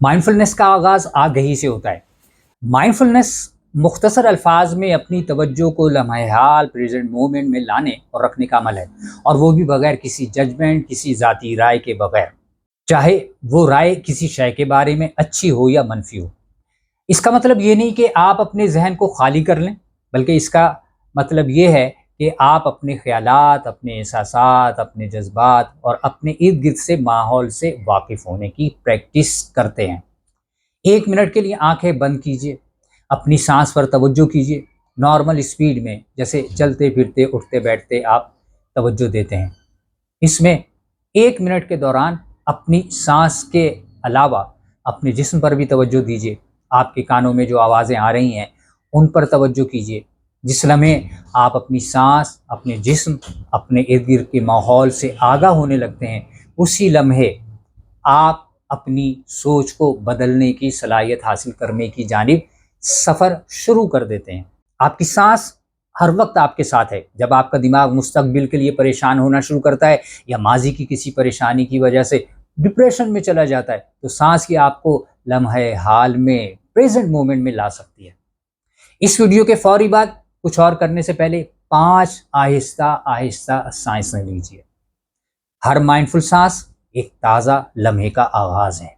مائنڈفلنس کا آغاز آگہی سے ہوتا ہے۔ مائنڈفلنس مختصر الفاظ میں اپنی توجہ کو لمحہ حال پریزنٹ مومنٹ میں لانے اور رکھنے کا عمل ہے، اور وہ بھی بغیر کسی ججمنٹ، کسی ذاتی رائے کے بغیر، چاہے وہ رائے کسی شے کے بارے میں اچھی ہو یا منفی ہو۔ اس کا مطلب یہ نہیں کہ آپ اپنے ذہن کو خالی کر لیں، بلکہ اس کا مطلب یہ ہے کہ آپ اپنے خیالات، اپنے احساسات، اپنے جذبات اور اپنے ارد گرد سے ماحول سے واقف ہونے کی پریکٹس کرتے ہیں۔ 1 منٹ کے لیے آنکھیں بند کیجیے، اپنی سانس پر توجہ کیجیے۔ نارمل اسپیڈ میں، جیسے چلتے پھرتے اٹھتے بیٹھتے آپ توجہ دیتے ہیں، اس میں 1 منٹ کے دوران اپنی سانس کے علاوہ اپنے جسم پر بھی توجہ دیجیے۔ آپ کے کانوں میں جو آوازیں آ رہی ہیں ان پر توجہ کیجیے۔ جس لمحے آپ اپنی سانس، اپنے جسم، اپنے ارد گرد کے ماحول سے آگاہ ہونے لگتے ہیں، اسی لمحے آپ اپنی سوچ کو بدلنے کی صلاحیت حاصل کرنے کی جانب سفر شروع کر دیتے ہیں۔ آپ کی سانس ہر وقت آپ کے ساتھ ہے۔ جب آپ کا دماغ مستقبل کے لیے پریشان ہونا شروع کرتا ہے یا ماضی کی کسی پریشانی کی وجہ سے ڈپریشن میں چلا جاتا ہے، تو سانس کی آپ کو لمحہ حال میں پریزنٹ مومنٹ میں لا سکتی ہے۔ اس ویڈیو کے فوری بعد کچھ اور کرنے سے پہلے 5 آہستہ آہستہ سانسیں لیجیے۔ ہر مائنڈفل سانس ایک تازہ لمحے کا آغاز ہے۔